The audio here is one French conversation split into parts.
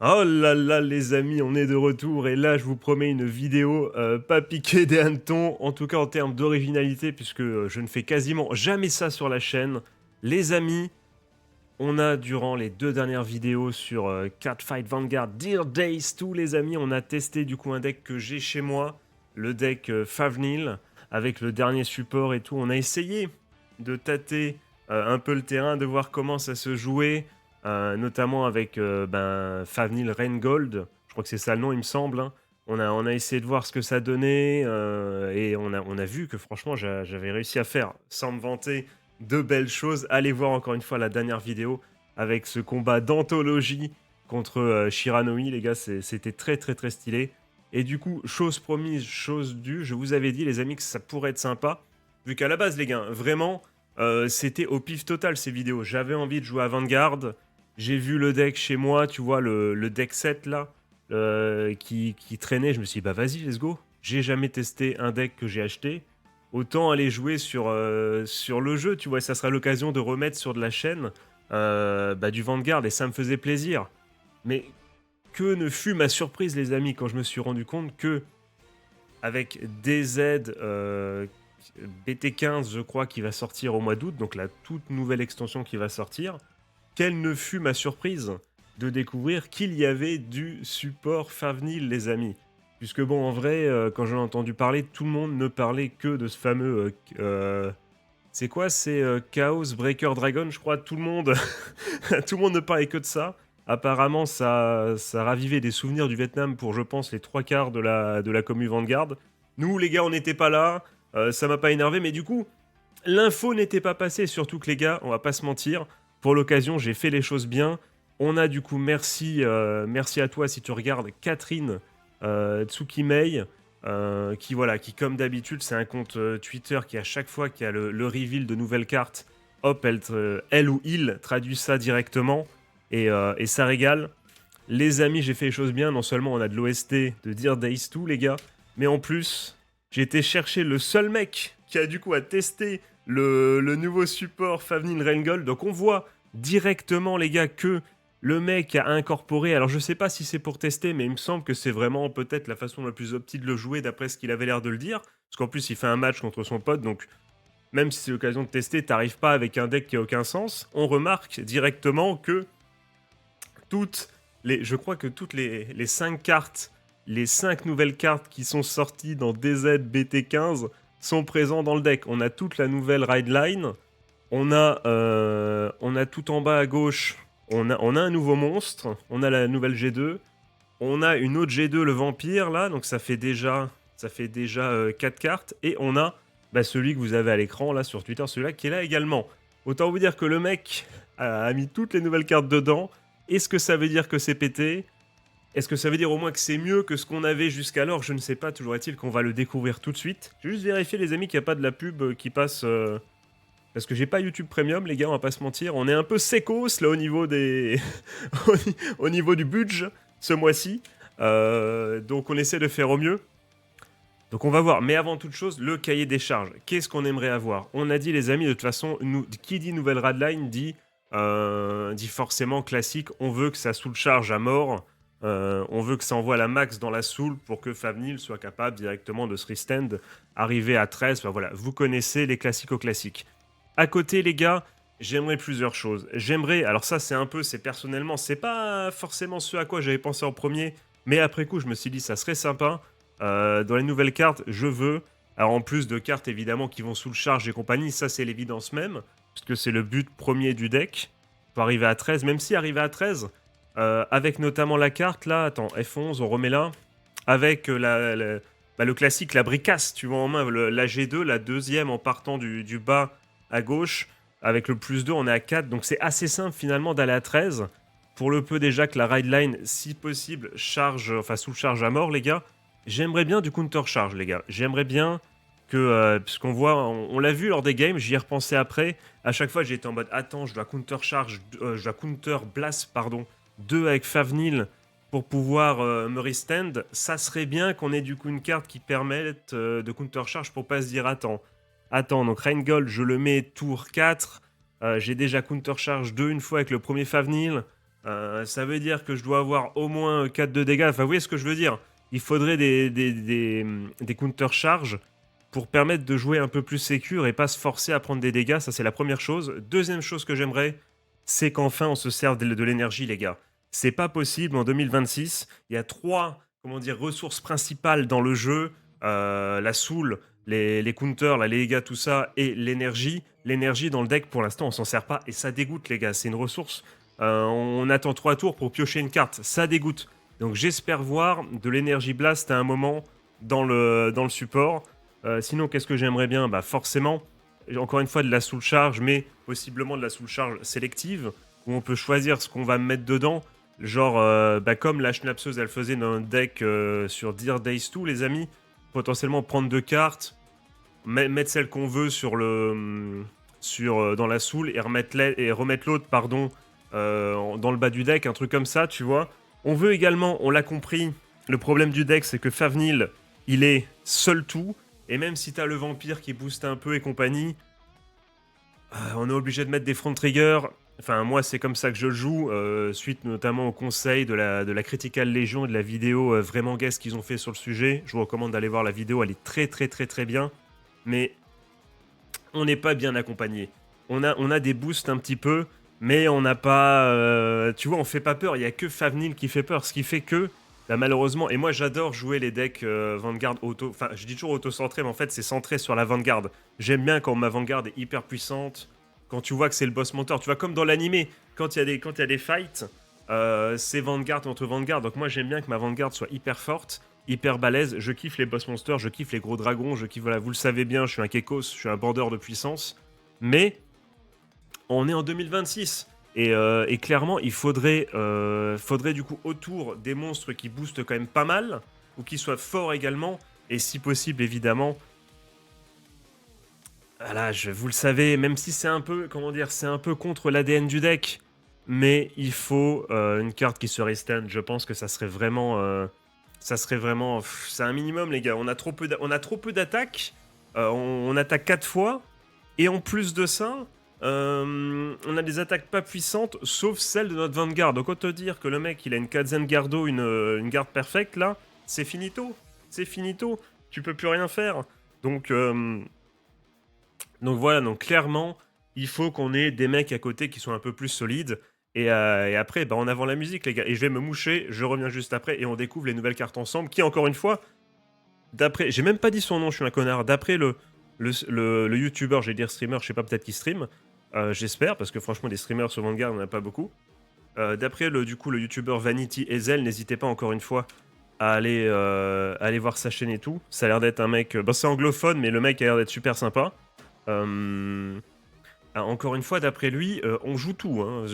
Oh là là les amis, on est de retour et là je vous promets une vidéo pas piquée des hannetons, en tout cas en termes d'originalité puisque je ne fais quasiment jamais ça sur la chaîne. Les amis, on a durant les 2 dernières vidéos sur Catfight Vanguard Dear Days, tous les amis, on a testé du coup un deck que j'ai chez moi, le deck Fafnir, avec le dernier support et tout. On a essayé de tâter un peu le terrain, de voir comment ça se jouait, notamment avec Fafnir Reingold, je crois que c'est ça le nom il me semble, hein. On a essayé de voir ce que ça donnait et on a vu que franchement j'avais réussi à faire, sans me vanter, de belles choses. Allez voir encore une fois la dernière vidéo avec ce combat d'anthologie contre Shiranui, les gars, c'était très très très stylé. Et du coup, chose promise, chose due, je vous avais dit les amis que ça pourrait être sympa, vu qu'à la base les gars, vraiment, c'était au pif total ces vidéos. J'avais envie de jouer à Vanguard, j'ai vu le deck chez moi, tu vois, le deck set là, qui traînait, je me suis dit bah vas-y, let's go. J'ai jamais testé un deck que j'ai acheté, autant aller jouer sur le jeu, tu vois, ça sera l'occasion de remettre sur de la chaîne du Vanguard, et ça me faisait plaisir. Mais que ne fut ma surprise, les amis, quand je me suis rendu compte que, avec DZ BT15, je crois, qui va sortir au mois d'août, donc la toute nouvelle extension qui va sortir, quelle ne fut ma surprise de découvrir qu'il y avait du support Favnil, les amis. Puisque bon, en vrai, quand j'en ai entendu parler, tout le monde ne parlait que de ce fameux... c'est quoi? C'est Chaos Breaker Dragon, je crois. Tout le monde, tout le monde ne parlait que de ça. Apparemment, ça ravivait des souvenirs du Vietnam pour, je pense, les 3 quarts de la commu Vanguard. Nous, les gars, on n'était pas là. Ça m'a pas énervé, mais du coup, l'info n'était pas passée. Surtout que, les gars, on va pas se mentir. Pour l'occasion, j'ai fait les choses bien. On a du coup, merci à toi si tu regardes, Catherine Tsukimei, qui comme d'habitude, c'est un compte Twitter qui à chaque fois qu'il y a le reveal de nouvelles cartes, hop, elle ou il traduit ça directement et ça régale. Les amis, j'ai fait les choses bien. Non seulement on a de l'OST de Dear Days 2, les gars, mais en plus, j'ai été chercher le seul mec qui a du coup à tester le nouveau support Fafnir Reingold. Donc on voit directement, les gars, que le mec a incorporé, alors je sais pas si c'est pour tester, mais il me semble que c'est vraiment peut-être la façon la plus optique de le jouer d'après ce qu'il avait l'air de le dire. Parce qu'en plus, il fait un match contre son pote, donc même si c'est l'occasion de tester, t'arrives pas avec un deck qui a aucun sens. On remarque directement que je crois que toutes les 5 cartes, les 5 nouvelles cartes qui sont sorties dans DZ BT15 sont présentes dans le deck. On a toute la nouvelle Ride Line, on a tout en bas à gauche, on a un nouveau monstre, on a la nouvelle G2, on a une autre G2, le vampire, là, donc ça fait déjà 4 cartes, et on a celui que vous avez à l'écran, là, sur Twitter, celui-là, qui est là également. Autant vous dire que le mec a mis toutes les nouvelles cartes dedans. Est-ce que ça veut dire que c'est pété? Est-ce que ça veut dire au moins que c'est mieux que ce qu'on avait jusqu'alors? Je ne sais pas, toujours est-il qu'on va le découvrir tout de suite. Je vais juste vérifier, les amis, qu'il n'y a pas de la pub qui passe... Parce que j'ai pas YouTube Premium, les gars, on va pas se mentir. On est un peu sécos, là, au niveau des... au niveau du budget, ce mois-ci. Donc on essaie de faire au mieux. Donc on va voir. Mais avant toute chose, le cahier des charges. Qu'est-ce qu'on aimerait avoir? On a dit, les amis, de toute façon, qui dit nouvelle Radline dit forcément classique. On veut que ça soul charge à mort. On veut que ça envoie la max dans la soul pour que Favnil soit capable directement de se restand, arriver à 13. Enfin voilà, vous connaissez les classico-classiques. À côté, les gars, j'aimerais plusieurs choses. Alors ça c'est personnellement, c'est pas forcément ce à quoi j'avais pensé en premier, mais après coup, je me suis dit, ça serait sympa. Dans les nouvelles cartes, je veux, alors en plus de cartes évidemment qui vont sous le charge et compagnie, ça c'est l'évidence même, parce que c'est le but premier du deck, pour arriver à 13, même si arriver à 13, avec notamment la carte là, attends, F11, on remet là, avec le classique, la bricasse, tu vois en main, la G2, la deuxième en partant du bas à gauche, avec le plus 2, on est à 4, donc c'est assez simple finalement d'aller à 13, pour le peu déjà que la ride line, si possible, sous charge à mort, les gars. J'aimerais bien du counter charge, les gars. J'aimerais bien que, puisqu'on voit, on l'a vu lors des games, j'y ai repensé après. À chaque fois, j'étais en mode, attends, je dois counter charge, je dois counter blast, pardon, 2 avec Fafnir pour pouvoir me restand. Ça serait bien qu'on ait du coup une carte qui permette de counter charge pour pas se dire, attends, donc Reingold, je le mets tour 4. J'ai déjà counter charge 2 une fois avec le premier Fafnir. Ça veut dire que je dois avoir au moins 4 de dégâts. Enfin, vous voyez ce que je veux dire? Il faudrait des counter-charges pour permettre de jouer un peu plus sécure et pas se forcer à prendre des dégâts. Ça, c'est la première chose. Deuxième chose que j'aimerais, c'est qu'enfin on se serve de l'énergie, les gars. C'est pas possible en 2026. Il y a trois, comment dire, ressources principales dans le jeu, la soul, les counters, la Lega, tout ça, et l'énergie. L'énergie dans le deck, pour l'instant, on s'en sert pas et ça dégoûte, les gars. C'est une ressource. On attend 3 tours pour piocher une carte. Ça dégoûte. Donc j'espère voir de l'énergie blast à un moment dans le support. Sinon, qu'est-ce que j'aimerais bien? Bah forcément, encore une fois, de la soul charge, mais possiblement de la soul charge sélective, où on peut choisir ce qu'on va mettre dedans. Genre, bah, comme la Schnapseuse, elle faisait dans un deck sur Dear Days 2, les amis, potentiellement prendre 2 cartes, mettre celle qu'on veut sur dans la soul et remettre l'autre, pardon, dans le bas du deck, un truc comme ça, tu vois. On veut également, on l'a compris, le problème du deck, c'est que Favnil, il est seul tout, et même si t'as le vampire qui booste un peu et compagnie, on est obligé de mettre des front triggers. Enfin, moi, c'est comme ça que je le joue, suite notamment au conseil de la Critical Legion et de la vidéo vraiment guest qu'ils ont fait sur le sujet. Je vous recommande d'aller voir la vidéo, elle est très très très très bien. Mais on n'est pas bien accompagné. On a des boosts un petit peu, mais on n'a pas... tu vois, on fait pas peur, il n'y a que Favnil qui fait peur, ce qui fait que, bah, malheureusement, et moi j'adore jouer les decks Vanguard auto... Enfin, je dis toujours auto-centré, mais en fait c'est centré sur la Vanguard. J'aime bien quand ma Vanguard est hyper puissante, quand tu vois que c'est le boss mentor. Tu vois, comme dans l'animé, quand il y a des fights, c'est Vanguard contre Vanguard. Donc moi j'aime bien que ma Vanguard soit hyper forte, hyper balèze. Je kiffe les boss monsters, je kiffe les gros dragons, je kiffe, voilà, vous le savez bien, je suis un Kekos, je suis un border de puissance. Mais on est en 2026. Et clairement, il faudrait du coup autour des monstres qui boostent quand même pas mal, ou qui soient forts également, et si possible évidemment. Voilà, vous le savez, même si c'est un peu, comment dire, c'est un peu contre l'ADN du deck, mais il faut une carte qui serait stand. Je pense que ça serait vraiment, c'est un minimum, les gars. On a trop peu d'attaques. On attaque 4 fois. Et en plus de ça, on a des attaques pas puissantes, sauf celle de notre Vanguard. Donc autant dire que le mec, il a une Katzengardo, une garde perfecte, là, c'est finito. C'est finito. Tu peux plus rien faire. Donc voilà, donc clairement, il faut qu'on ait des mecs à côté qui sont un peu plus solides. Et après, bah, en avant la musique, les gars. Et je vais me moucher, je reviens juste après et on découvre les nouvelles cartes ensemble. Qui, encore une fois, d'après. J'ai même pas dit son nom, je suis un connard. D'après le youtubeur, j'allais dire streamer, je sais pas, peut-être qu'il stream. J'espère, parce que franchement, des streamers sur Vanguard, on en a pas beaucoup. D'après le youtubeur Vanity Ezel, n'hésitez pas encore une fois à aller voir sa chaîne et tout. Ça a l'air d'être un mec. Bah, c'est anglophone, mais le mec a l'air d'être super sympa. Encore une fois, d'après lui, on joue tout. Hein.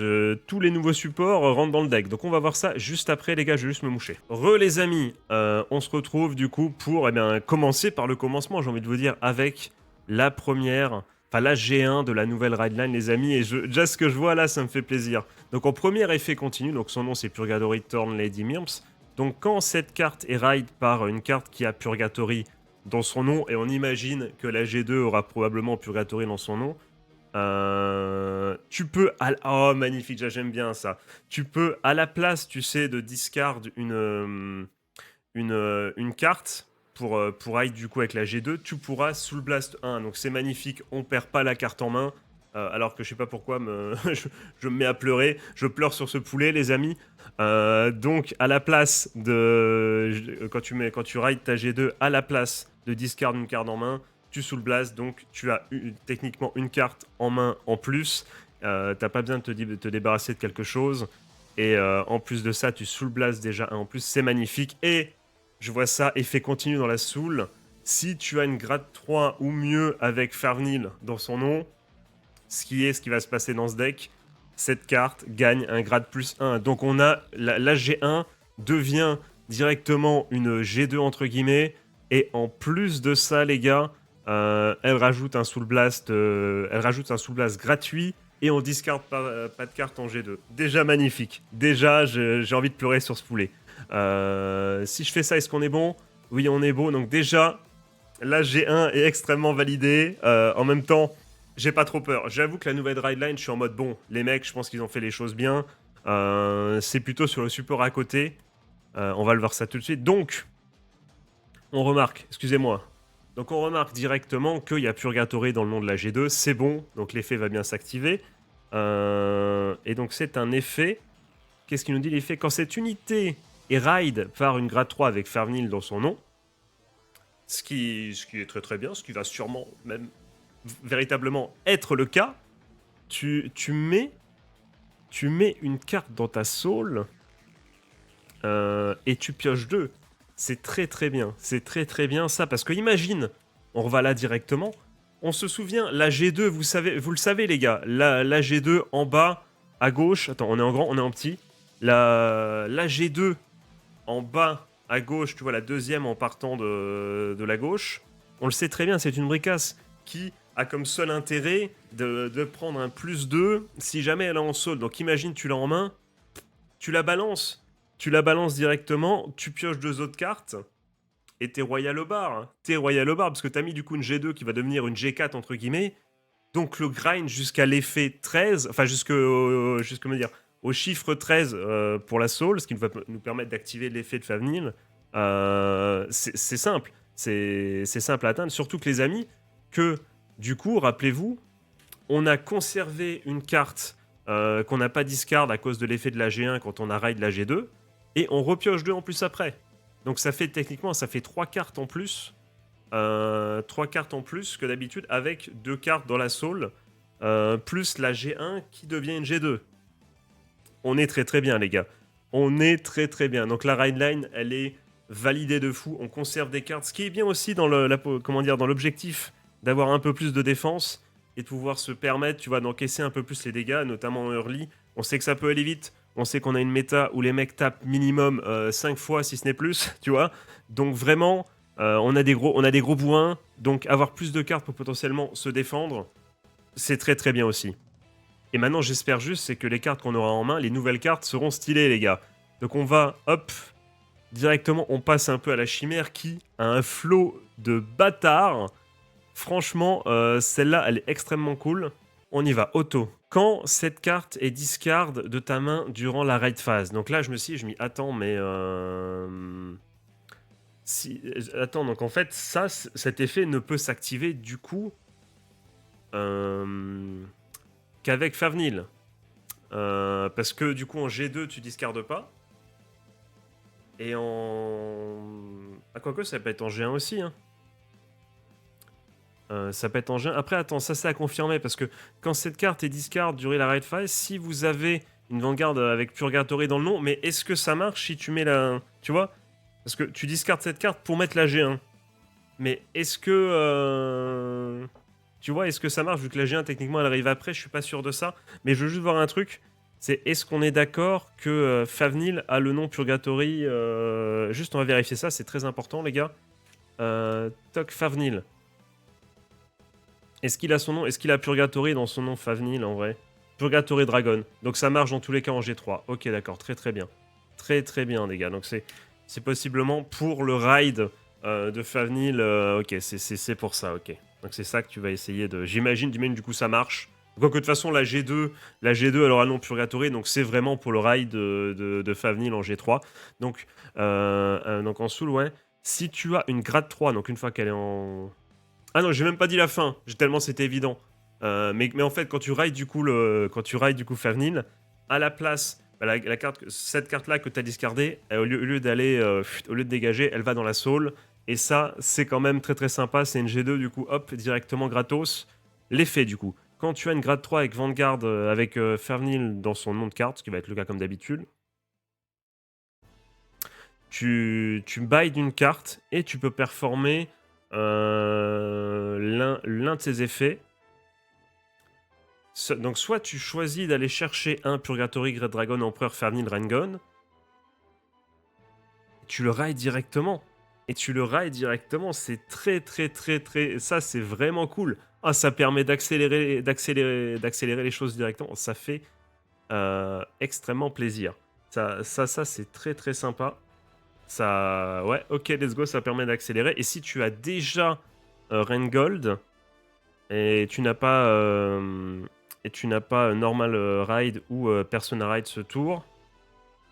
Tous les nouveaux supports rentrent dans le deck. Donc on va voir ça juste après, les gars. Je vais juste me moucher. Les amis, on se retrouve du coup pour commencer par le commencement, j'ai envie de vous dire, avec la première, enfin la G1 de la nouvelle Rideline, les amis. Et déjà ce que je vois là, ça me fait plaisir. Donc en premier effet continu, donc son nom c'est Purgatory Torn Lady Mirms. Donc quand cette carte est ride par une carte qui a Purgatory dans son nom, et on imagine que la G2 aura probablement Purgatory dans son nom, tu peux... Oh, magnifique, j'aime bien ça. Tu peux, à la place, tu sais, de discard une carte pour hide du coup avec la G2, tu pourras Soul Blast 1. Donc c'est magnifique, on perd pas la carte en main. Alors que je sais pas pourquoi je me mets à pleurer. Je pleure sur ce poulet, les amis. Donc, à la place de... Quand tu rides ta G2, à la place de discard une carte en main, tu Soul Blast. Donc, tu as techniquement une carte en main en plus. T'as pas besoin de te débarrasser de quelque chose. Et en plus de ça, tu Soul Blast déjà un en plus. C'est magnifique. Et je vois ça, effet continu dans la Soul. Si tu as une grade 3 ou mieux avec Farnil dans son nom, ce qui va se passer dans ce deck, cette carte gagne un grade plus 1. Donc on a la G1 devient directement une G2 entre guillemets. Et en plus de ça, les gars, elle rajoute un Soul Blast, gratuit. Et on discard pas de carte en G2. Déjà magnifique. Déjà, j'ai envie de pleurer sur ce poulet. Si je fais ça, est-ce qu'on est bon? Oui, on est bon. Donc déjà, la G1 est extrêmement validée. En même temps, j'ai pas trop peur. J'avoue que la nouvelle Rideline, je suis en mode bon, les mecs, je pense qu'ils ont fait les choses bien. C'est plutôt sur le support à côté. On va le voir ça tout de suite. Donc, on remarque, excusez-moi. Donc on remarque directement qu'il y a Purgatory dans le nom de la G2, c'est bon, donc l'effet va bien s'activer. Et donc c'est un effet. Qu'est-ce qu'il nous dit l'effet? Quand cette unité est ride par une grade 3 avec Farnil dans son nom, ce qui est très très bien, ce qui va sûrement même véritablement être le cas, tu mets une carte dans ta soul et tu pioches 2. C'est très très bien, c'est très très bien ça, parce que imagine, on va là directement, on se souvient, la G2, vous le savez les gars, la G2 en bas, à gauche, attends, on est en grand, on est en petit, la G2 en bas, à gauche, tu vois, la deuxième en partant de la gauche, on le sait très bien, c'est une bricasse qui a comme seul intérêt de prendre un +2 si jamais elle est en soul. Donc imagine, tu l'as en main, tu la balances directement, tu pioches 2 autres cartes, et t'es royal au bar. Hein. T'es royal au bar, parce que t'as mis du coup une G2 qui va devenir une G4, entre guillemets. Donc le grind jusqu'à l'effet 13, enfin jusqu'au au chiffre 13 pour la soul, ce qui va nous permettre d'activer l'effet de Favnil. C'est simple. C'est simple à atteindre. Surtout que les amis, que du coup, rappelez-vous, on a conservé une carte qu'on n'a pas discard à cause de l'effet de la G1 quand on a raid la G2, et on repioche 2 en plus après. Donc ça fait techniquement, ça fait 3 cartes en plus. 3 cartes en plus que d'habitude, avec 2 cartes dans la soul, plus la G1 qui devient une G2. On est très très bien les gars. On est très très bien. Donc la ride line, elle est validée de fou. On conserve des cartes, ce qui est bien aussi dans dans l'objectif d'avoir un peu plus de défense et de pouvoir se permettre, tu vois, d'encaisser un peu plus les dégâts, notamment en early. On sait que ça peut aller vite. On sait qu'on a une méta où les mecs tapent minimum 5 fois, si ce n'est plus, tu vois. Donc vraiment, on a des gros points. Donc avoir plus de cartes pour potentiellement se défendre, c'est très très bien aussi. Et maintenant, j'espère juste, c'est que les cartes qu'on aura en main, les nouvelles cartes seront stylées, les gars. Donc on va, hop, directement, on passe un peu à la chimère qui a un flow de bâtard. Franchement, celle-là, elle est extrêmement cool. On y va, auto. Quand cette carte est discard de ta main durant la raid phase. Donc là, je m'y attends, mais... Attends, donc en fait, cet effet ne peut s'activer du coup qu'avec Favnil. Parce que du coup, en G2, tu discardes pas. Et en... Ah, quoique, ça peut être en G1 aussi, hein. Ça peut être en G1. Après, attends, ça c'est à confirmer, parce que quand cette carte est discard durant la raid phase, si vous avez une Vanguard avec Purgatory dans le nom, mais est-ce que ça marche si tu mets la... Tu vois? Parce que tu discardes cette carte pour mettre la G1. Mais est-ce que... Tu vois, est-ce que ça marche, vu que la G1, techniquement, elle arrive après? Je suis pas sûr de ça. Mais je veux juste voir un truc. C'est est-ce qu'on est d'accord que Favnil a le nom Purgatory Juste, on va vérifier ça, c'est très important, les gars. Toc Favnil. Est-ce qu'il a son nom? Est-ce qu'il a Purgatory dans son nom Favnil, en vrai? Purgatory Dragon. Donc ça marche dans tous les cas en G3. Ok, d'accord, très très bien. Très très bien, les gars. Donc c'est possiblement pour le ride de Favnil. Ok, c'est pour ça, ok. Donc c'est ça que tu vas essayer de... J'imagine, du coup, ça marche. Quoique de toute façon, la G2, elle aura le nom Purgatory, donc c'est vraiment pour le ride de Favnil en G3. Donc en soul, ouais. Si tu as une grade 3, donc une fois qu'elle est en... Ah non, j'ai même pas dit la fin, tellement c'était évident. Mais en fait, quand tu rides du coup Favnil, à la place, bah, cette carte-là que tu as discardée, au lieu de dégager, elle va dans la soul. Et ça, c'est quand même très très sympa. C'est une G2 du coup, hop, directement gratos. L'effet du coup. Quand tu as une grade 3 avec Vanguard, avec Favnil dans son nom de carte, ce qui va être le cas comme d'habitude, tu buys d'une carte et tu peux performer l'un de ses effets. Donc soit tu choisis d'aller chercher un Purgatory Great Dragon Empereur Favnil Rengon, tu le railles directement. Et tu le railles directement, c'est très très très très... Ça c'est vraiment cool. Ah, ça permet d'accélérer les choses directement. Ça fait extrêmement plaisir. Ça c'est très très sympa. Ça, ouais, ok, let's go, ça permet d'accélérer. Et si tu as déjà Rengold et tu n'as pas et tu n'as pas normal ride ou persona ride ce tour,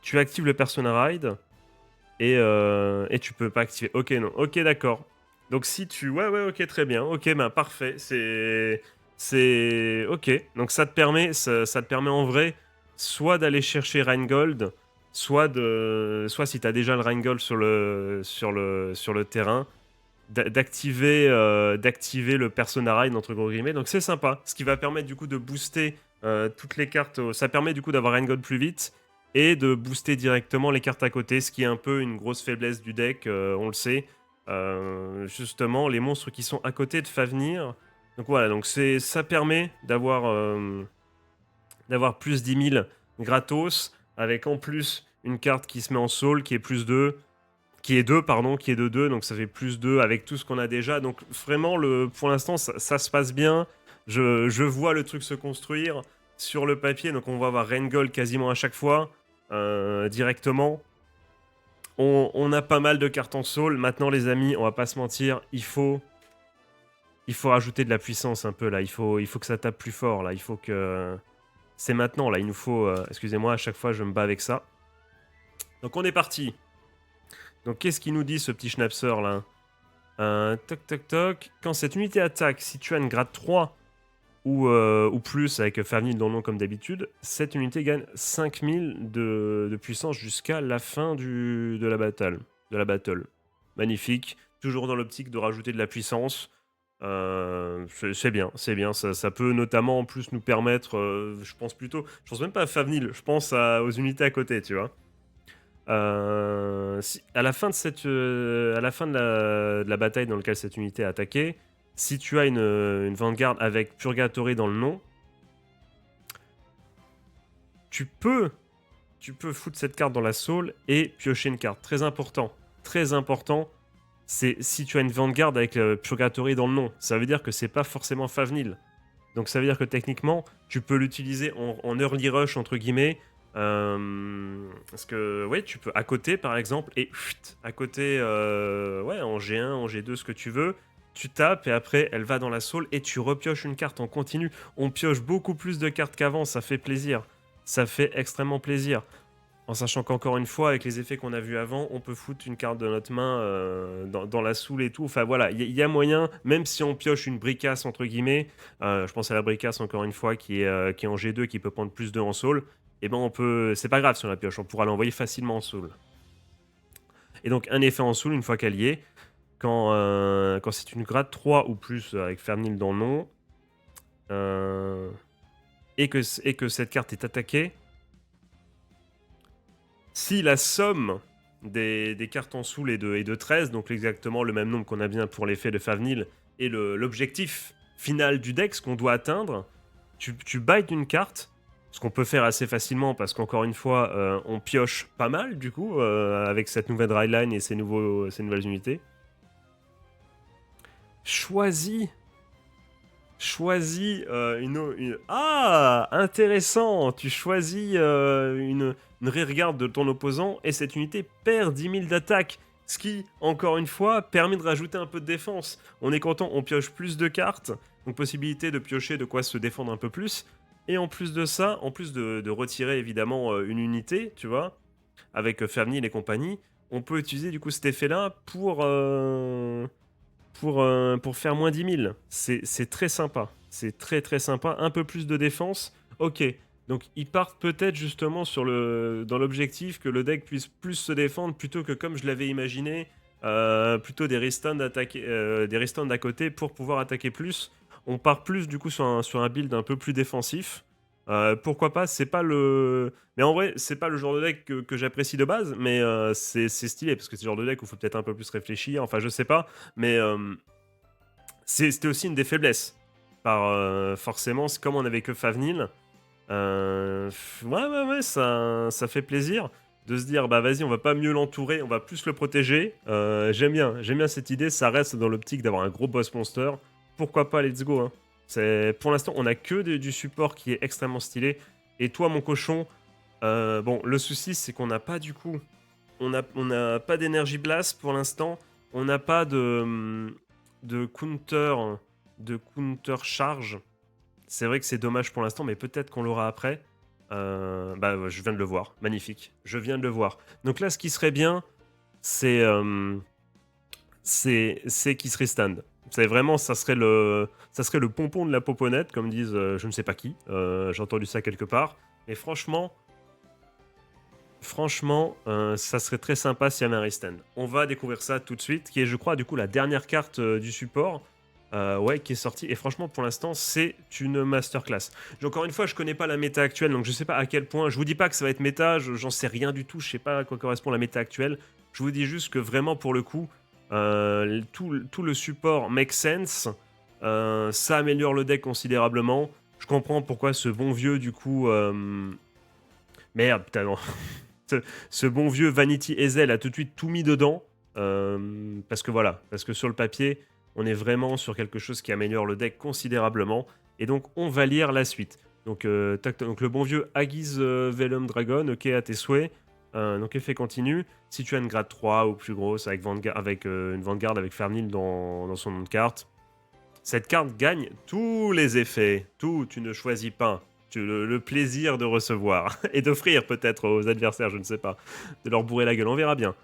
tu actives le persona ride et tu peux pas activer. Ok, non. Ok, d'accord. Donc si tu... Ouais, ouais, ok, très bien. Ok, ben parfait. C'est... Ok. Donc ça te permet en vrai soit d'aller chercher Rheingold, soit si tu as déjà le Rheingold sur le terrain, d'activer le Persona Ride, entre gros guillemets. Donc c'est sympa. Ce qui va permettre du coup de booster toutes les cartes. Ça permet du coup d'avoir Rheingold plus vite et de booster directement les cartes à côté, ce qui est un peu une grosse faiblesse du deck, on le sait. Justement, les monstres qui sont à côté de Fafnir. Donc voilà, donc ça permet d'avoir plus 10 000 gratos, avec en plus une carte qui se met en soul, qui est plus 2, qui est 2, pardon, qui est de 2, donc ça fait plus 2 avec tout ce qu'on a déjà. Donc vraiment, pour l'instant, ça se passe bien. Je vois le truc se construire sur le papier, donc on va avoir Rheingold quasiment à chaque fois, directement. On a pas mal de cartes en soul. Maintenant, les amis, on va pas se mentir, il faut rajouter de la puissance un peu là. Il faut que ça tape plus fort là. Il faut que... C'est maintenant là, il nous faut... excusez-moi, à chaque fois je me bats avec ça. Donc on est parti. Donc qu'est-ce qu'il nous dit ce petit schnapser là? Toc toc toc. Quand cette unité attaque, si tu as une grade 3 ou plus avec Fafnir dans le nom comme d'habitude, cette unité gagne 5000 de puissance jusqu'à la fin de la battle. Magnifique. Toujours dans l'optique de rajouter de la puissance. C'est bien, c'est bien. Ça peut notamment en plus nous permettre, je pense même pas à Fafnir, je pense aux unités à côté, tu vois. À la fin à la fin de la bataille dans laquelle cette unité a attaqué, si tu as une Vanguard avec Purgatory dans le nom, tu peux foutre cette carte dans la soul et piocher une carte. Très important, c'est si tu as une Vanguard avec Purgatory dans le nom. Ça veut dire que c'est pas forcément Fafnir. Donc ça veut dire que techniquement, tu peux l'utiliser en early rush, entre guillemets. Parce que, ouais, tu peux à côté, par exemple, et à côté, ouais, en G1, en G2, ce que tu veux. Tu tapes et après, elle va dans la soul et tu repioches une carte en continu. On pioche beaucoup plus de cartes qu'avant, ça fait plaisir. Ça fait extrêmement plaisir. En sachant qu'encore une fois, avec les effets qu'on a vus avant, on peut foutre une carte de notre main dans la soul et tout. Enfin voilà, il y a moyen, même si on pioche une bricasse entre guillemets, je pense à la bricasse encore une fois qui est en G2, qui peut prendre plus 2 en soul, et ben on peut, c'est pas grave si on la pioche, on pourra l'envoyer facilement en soul. Et donc un effet en soul, une fois qu'elle y est, quand c'est une grade 3 ou plus avec Fernil dans le nom, et que cette carte est attaquée, si la somme des cartes en soul est de 13, donc exactement le même nombre qu'on a bien pour l'effet de Fafnir, et l'objectif final du deck, ce qu'on doit atteindre, tu bites une carte, ce qu'on peut faire assez facilement parce qu'encore une fois, on pioche pas mal du coup avec cette nouvelle dryline et ces nouvelles unités. Choisis Ah, intéressant. Tu choisis une rearguard de ton opposant et cette unité perd 10 000 d'attaque. Ce qui, encore une fois, permet de rajouter un peu de défense. On est content, on pioche plus de cartes, donc possibilité de piocher de quoi se défendre un peu plus. Et en plus de ça, en plus de retirer évidemment une unité, tu vois, avec Fafnir et compagnie, on peut utiliser du coup cet effet-là pour faire moins 10 000. C'est très sympa. C'est très très sympa. Un peu plus de défense. Ok. Donc ils partent peut-être justement dans l'objectif que le deck puisse plus se défendre plutôt que comme je l'avais imaginé, plutôt des restands d'à côté pour pouvoir attaquer plus. On part plus du coup sur un build un peu plus défensif. Pourquoi pas, c'est pas le. Mais en vrai, c'est pas le genre de deck que j'apprécie de base, mais c'est stylé parce que c'est le genre de deck où il faut peut-être un peu plus réfléchir. Enfin, je sais pas, mais c'était aussi une des faiblesses. Forcément, c'est comme on avait que Fafnir. Ouais, ça fait plaisir de se dire, bah vas-y, on va pas mieux l'entourer, on va plus le protéger. J'aime bien cette idée, ça reste dans l'optique d'avoir un gros boss monster. Pourquoi pas, let's go, hein. Pour l'instant, on a que du support qui est extrêmement stylé. Et toi, mon cochon, bon, le souci, c'est qu'on n'a pas du coup, on a pas d'énergie blast pour l'instant. On n'a pas de counter charge. C'est vrai que c'est dommage pour l'instant, mais peut-être qu'on l'aura après. Bah, je viens de le voir. Magnifique. Je viens de le voir. Donc là, ce qui serait bien, c'est qui serait stand. C'est vraiment, ça serait le pompon de la poponnette, comme disent je ne sais pas qui. J'ai entendu ça quelque part. Et franchement, ça serait très sympa s'il y avait un restand. On va découvrir ça tout de suite, qui est, je crois, du coup, la dernière carte du support. Ouais, qui est sortie. Et franchement, pour l'instant, c'est une masterclass. Encore une fois, je connais pas la méta actuelle, donc je sais pas à quel point. Je vous dis pas que ça va être méta, j'en sais rien du tout. Je sais pas à quoi correspond la méta actuelle. Je vous dis juste que vraiment, pour le coup, tout le support make sense. Ça améliore le deck considérablement. Je comprends pourquoi ce bon vieux, du coup. Merde, putain, non. Ce bon vieux Vanity Ezel a tout de suite tout mis dedans. Parce que voilà, parce que sur le papier, on est vraiment sur quelque chose qui améliore le deck considérablement. Et donc, on va lire la suite. Donc, donc le bon vieux Aguise Velum Dragon, ok, à tes souhaits. Donc, effet continu. Si tu as une grade 3 ou plus grosse avec, une Vanguard avec Fernil dans son nom de carte, cette carte gagne tous les effets. Tout, tu ne choisis pas. Le plaisir de recevoir. Et d'offrir peut-être aux adversaires, je ne sais pas. De leur bourrer la gueule, on verra bien.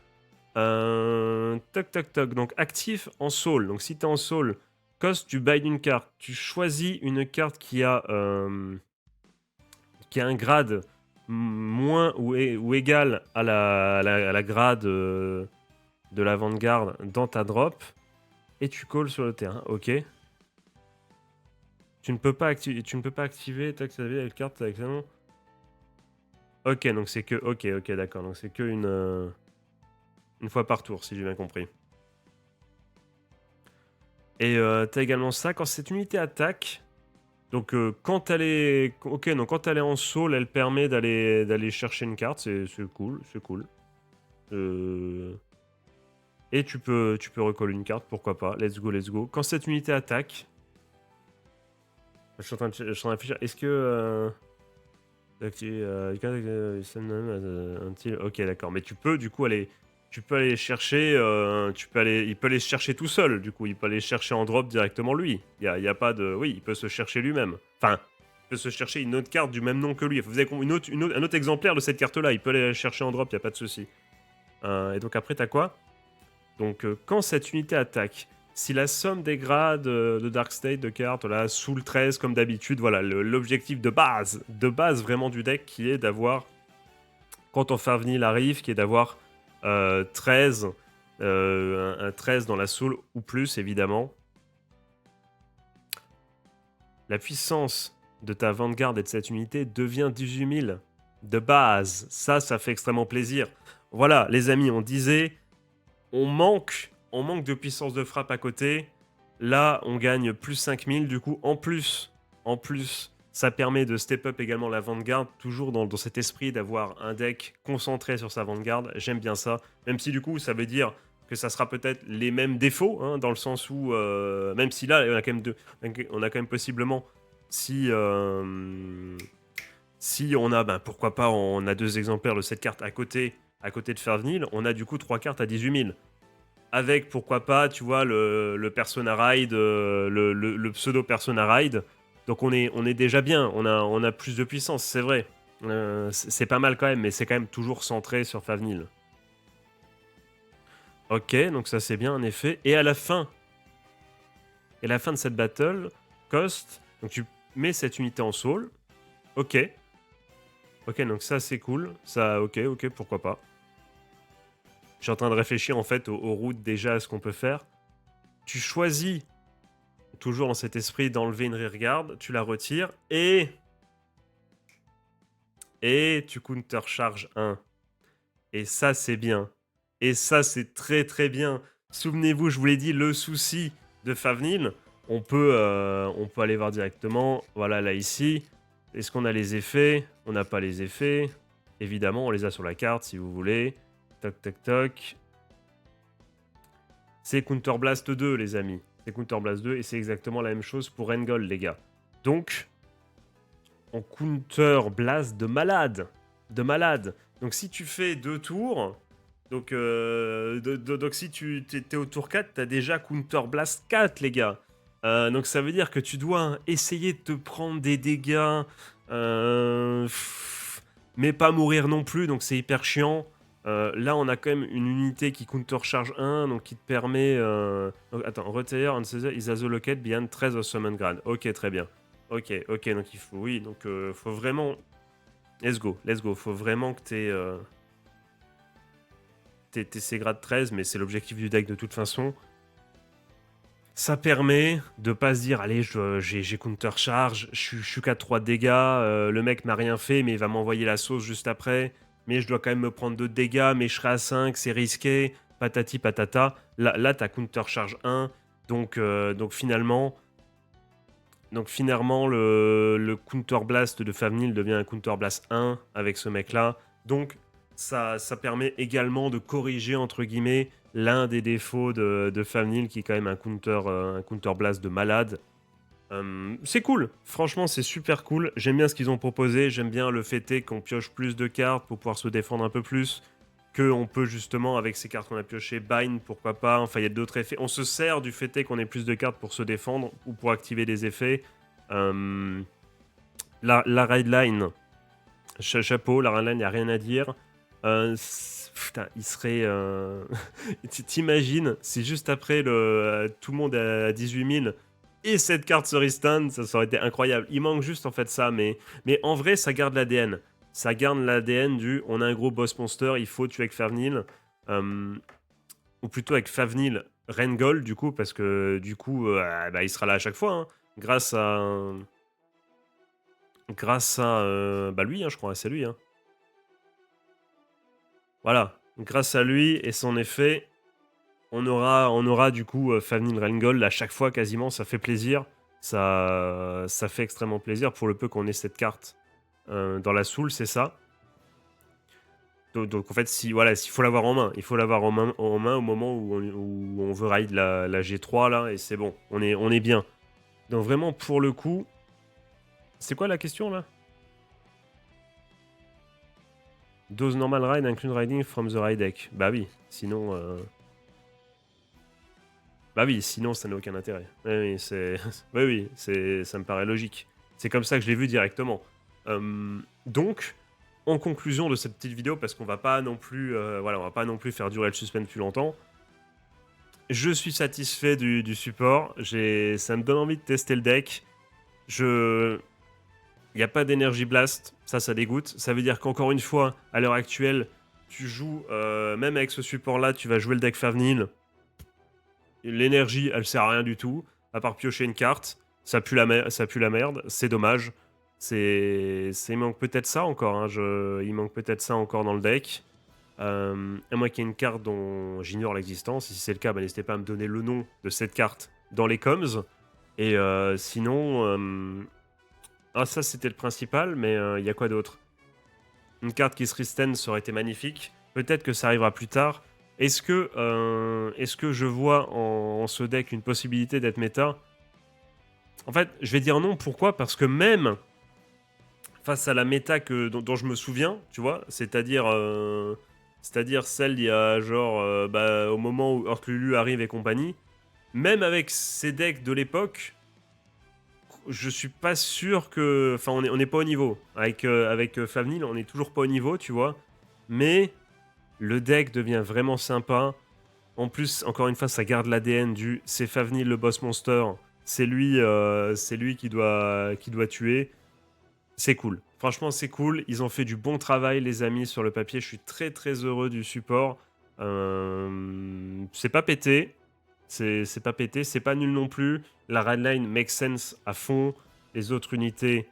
Toc toc toc. Donc actif en soul. Donc si tu es en soul, cost, tu buy d'une carte. Tu choisis une carte qui a un grade moins ou égal à la grade de la Vanguard dans ta drop. Et tu calls sur le terrain. Ok. Tu ne peux pas activer la carte avec ça, non. Ok, donc c'est que... Ok, d'accord. Donc c'est que une fois par tour, si j'ai bien compris. Et t'as également ça, quand cette unité attaque... Donc quand elle est... Ok, donc quand elle est en soul, elle permet d'aller chercher une carte. C'est cool, c'est cool. Et tu peux recoller une carte, pourquoi pas. Let's go, let's go. Quand cette unité attaque... Je suis en train de réfléchir. Est-ce que... Ok, d'accord. Mais tu peux du coup aller chercher. Il peut aller chercher tout seul. Du coup, il peut aller chercher en drop directement lui. Il y a pas de. Oui, il peut se chercher lui-même. Enfin, il peut se chercher une autre carte du même nom que lui. Vous avez un autre exemplaire de cette carte-là. Il peut aller la chercher en drop. Il y a pas de souci. Et donc après, t'as quoi? Donc quand cette unité attaque, si la somme des grades de Dark State de cartes, là, sous le 13 comme d'habitude, voilà, l'objectif de base vraiment du deck qui est d'avoir, quand ton Farvenil arrive, qui est d'avoir 13, un 13 dans la soul ou plus évidemment. La puissance de ta Vanguard et de cette unité devient 18 000 de base. Ça fait extrêmement plaisir. Voilà, les amis, on disait... On manque de puissance de frappe à côté. Là, on gagne plus 5000. Du coup, en plus, ça permet de step up également la Vanguard, toujours dans cet esprit d'avoir un deck concentré sur sa Vanguard. J'aime bien ça. Même si du coup, ça veut dire que ça sera peut-être les mêmes défauts, hein, dans le sens où, même si là, on a quand même possiblement, si on a, ben, pourquoi pas, on a 2 exemplaires de cette carte à côté de Farvenil, on a du coup 3 cartes à 18 000. Avec, pourquoi pas, tu vois, le Persona Ride, le pseudo Persona Ride. Donc on est déjà bien, on a plus de puissance, c'est vrai. C'est pas mal quand même, mais c'est quand même toujours centré sur Favnil. Ok, donc ça c'est bien en effet. Et à la fin de cette battle, cost, donc tu mets cette unité en soul. Ok. Ok, donc ça c'est cool. Ça, ok, pourquoi pas. Je suis en train de réfléchir en fait aux routes déjà, à ce qu'on peut faire. Tu choisis, toujours dans cet esprit d'enlever une rearguard, tu la retires et tu countercharge 1. Et ça c'est bien. Et ça c'est très très bien. Souvenez-vous, je vous l'ai dit, le souci de Favnil, on peut aller voir directement. Voilà, là ici. Est-ce qu'on a les effets? On n'a pas les effets. Évidemment, on les a sur la carte si vous voulez. Toc, toc, toc. C'est Counterblast 2, les amis. C'est Counterblast 2 et c'est exactement la même chose pour Rengold, les gars. Donc, on Counterblast de malade. De malade. Donc, si tu fais 2 tours, donc si tu t'es au tour 4, t'as déjà Counterblast 4, les gars. Donc ça veut dire que tu dois essayer de te prendre des dégâts, heu, mais pas mourir non plus, donc c'est hyper chiant. Là, on a quand même une unité qui counter-charge 1, donc qui te permet, donc attends, retire on says is also located behind 13 of Summon Grad. OK, très bien. OK, OK, donc il faut oui, donc faut vraiment let's go. Faut vraiment que tu ces grades 13, mais c'est l'objectif du deck de toute façon. Ça permet de pas se dire: «Allez, j'ai counter charge, je suis qu'à 3 dégâts, le mec m'a rien fait, mais il va m'envoyer la sauce juste après. Mais je dois quand même me prendre 2 dégâts, mais je serai à 5, c'est risqué, patati patata». Là, tu counter charge 1, donc finalement le counter blast de Favnil devient un counter blast 1 avec ce mec-là. Donc ça permet également de «corriger» entre guillemets l'un des défauts de Favnil qui est quand même un counter blast de malade. C'est cool, franchement c'est super cool. J'aime bien ce qu'ils ont proposé, j'aime bien le fait est qu'on pioche plus de cartes pour pouvoir se défendre un peu plus, qu'on peut justement avec ces cartes qu'on a piochées bind, pourquoi pas, enfin il y a d'autres effets. On se sert du fait est qu'on ait plus de cartes pour se défendre ou pour activer des effets. Euh, la raid line, chapeau, la raid line, il n'y a rien à dire. Putain, il serait... T'imagines, si juste après tout le monde est à 18 000 et cette carte se restand, ça aurait été incroyable. Il manque juste en fait ça, mais en vrai, ça garde l'ADN. Ça garde l'ADN du on a un gros boss monster, il faut tuer avec Favnil. Ou plutôt avec Favnil Rengol, du coup, parce que du coup, bah, il sera là à chaque fois, hein, grâce à. Bah lui, hein, je crois, c'est lui. Hein. Voilà, grâce à lui et son effet, on aura du coup Favnil Rengol à chaque fois quasiment, ça fait plaisir. Ça fait extrêmement plaisir pour le peu qu'on ait cette carte dans la soul, c'est ça. Donc en fait, voilà, s'il faut l'avoir en main, il faut l'avoir en main au moment où on veut raid la G3 là, et c'est bon, on est bien. Donc vraiment pour le coup, c'est quoi la question là? Dose normal ride include riding from the ride deck. Bah oui, sinon, ça n'a aucun intérêt. Oui, oui, ça me paraît logique. C'est comme ça que je l'ai vu directement. Donc, en conclusion de cette petite vidéo, parce qu'on va pas non plus, on va pas non plus faire durer le suspense plus longtemps. Je suis satisfait du support. Ça me donne envie de tester le deck. Il n'y a pas d'énergie blast, ça dégoûte. Ça veut dire qu'encore une fois, à l'heure actuelle, tu joues, même avec ce support-là, tu vas jouer le deck Favnil. L'énergie, elle sert à rien du tout, à part piocher une carte. Ça pue la merde, c'est dommage. Il manque peut-être ça encore, hein, il manque peut-être ça encore dans le deck. À moins qu'il y ait une carte dont j'ignore l'existence. Si c'est le cas, bah, n'hésitez pas à me donner le nom de cette carte dans les coms. Et sinon... ça c'était le principal, mais il y a quoi d'autre? Une carte qui se restend, ça aurait été magnifique. Peut-être que ça arrivera plus tard. Est-ce que je vois en ce deck une possibilité d'être méta? En fait, je vais dire non. Pourquoi? Parce que même face à la méta dont je me souviens, tu vois, c'est-à-dire celle il y a genre au moment où Orclulu arrive et compagnie, même avec ces decks de l'époque, je suis pas sûr que... Enfin, on est pas au niveau. Avec Favnil, on est toujours pas au niveau, tu vois. Mais le deck devient vraiment sympa. En plus, encore une fois, ça garde l'ADN du c'est Favnil le boss monster. C'est lui qui doit tuer. C'est cool. Franchement, c'est cool. Ils ont fait du bon travail, les amis, sur le papier. Je suis très très heureux du support. C'est pas pété. C'est pas pété. C'est pas nul non plus. La redline make sense à fond. Les autres unités,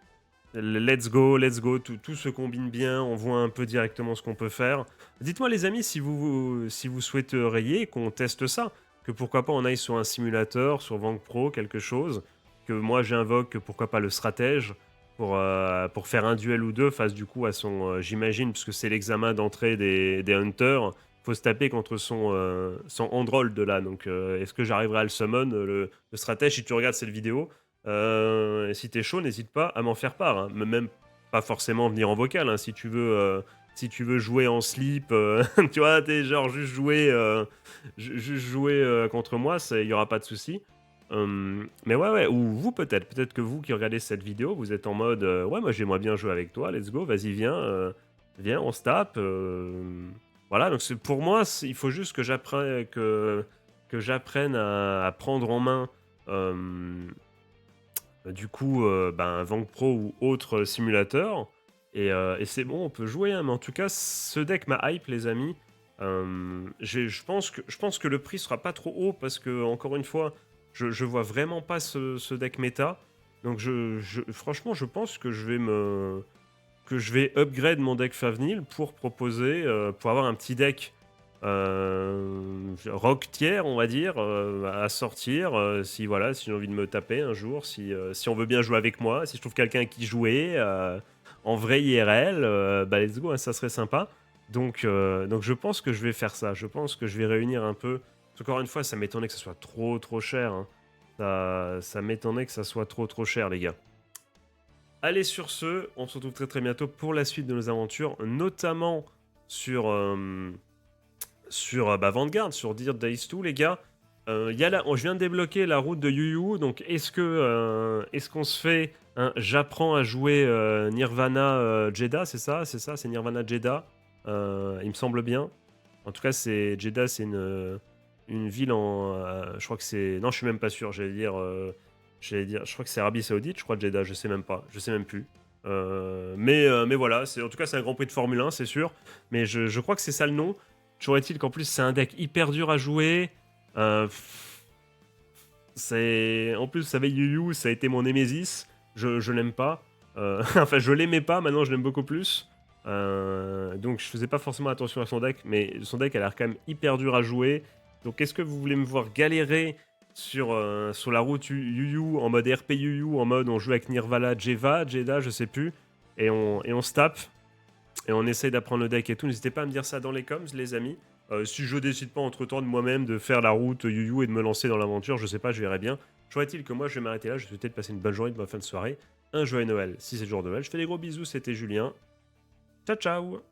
let's go. Tout se combine bien. On voit un peu directement ce qu'on peut faire. Dites-moi, les amis, si vous souhaiteriez qu'on teste ça. Que pourquoi pas on aille sur un simulateur, sur Vank Pro, quelque chose. Que moi j'invoque, pourquoi pas le stratège pour faire un duel ou deux face du coup à son... j'imagine, puisque c'est l'examen d'entrée des Hunters, faut se taper contre son Android de là. Donc est-ce que j'arriverai à le summon, le stratège? Si tu regardes cette vidéo, si t'es chaud, n'hésite pas à m'en faire part. Hein. Même pas forcément venir en vocal, hein, si tu veux jouer en slip, tu vois, t'es genre juste jouer contre moi, il y aura pas de souci. Mais ouais, ou vous peut-être que vous qui regardez cette vidéo, vous êtes en mode, «Ouais, moi j'aimerais bien jouer avec toi, let's go, vas-y viens, on se tape», voilà, donc c'est pour moi, il faut juste que j'apprenne à prendre en main, hem, du coup, ben, Vangue Pro ou autre simulateur et c'est bon, on peut jouer, hein, mais en tout cas, ce deck m'a hype les amis. Je pense que le prix sera pas trop haut parce que encore une fois, je vois vraiment pas ce deck méta. Donc franchement, je pense que je vais upgrade mon deck Favnil pour proposer, pour avoir un petit deck rock tiers, on va dire, à sortir. Si voilà, si j'ai envie de me taper un jour, si on veut bien jouer avec moi, si je trouve quelqu'un qui jouer en vrai IRL, bah let's go, hein, ça serait sympa. Donc je pense que je vais faire ça. Je pense que je vais réunir un peu. Encore une fois, ça m'étonnait que ça soit trop cher, hein. Ça m'étonnait que ça soit trop cher, les gars. Allez, sur ce, on se retrouve très bientôt pour la suite de nos aventures, notamment sur bah, Vanguard, sur Dear Days 2, les gars. Je viens de débloquer la route de Yu Yu, donc est-ce qu'on se fait un j'apprends à jouer Nirvana Jeddah, c'est Nirvana Jeddah, il me semble bien. En tout cas, Jeddah, c'est une ville je crois que c'est... Non, je suis même pas sûr, je crois que c'est Arabie Saoudite, je crois Jeddah, je sais même pas, je sais même plus. Mais voilà, en tout cas, c'est un Grand Prix de Formule 1, c'est sûr. Mais je crois que c'est ça le nom. Toujours est-il qu'en plus, c'est un deck hyper dur à jouer. Euh, En plus, vous savez, Yu Yu, ça a été mon Némésis. Je l'aime pas. Enfin, je l'aimais pas, maintenant je l'aime beaucoup plus. Donc, je faisais pas forcément attention à son deck, mais son deck a l'air quand même hyper dur à jouer. Donc, est-ce que vous voulez me voir galérer sur la route Yu Yu, en mode RP Yu Yu, en mode on joue avec Nirvana, Jeddah, je sais plus, et on se tape et on essaye d'apprendre le deck et tout. N'hésitez pas à me dire ça dans les coms, les amis. Si je décide pas entre temps de moi-même de faire la route Yu-Yu et de me lancer dans l'aventure, je sais pas, je verrai bien. J'aurais-il que moi je vais m'arrêter là, je vais souhaiter de passer une bonne journée, de bonne fin de soirée, un joyeux Noël si c'est le jour de Noël. Je fais des gros bisous, c'était Julien. Ciao ciao.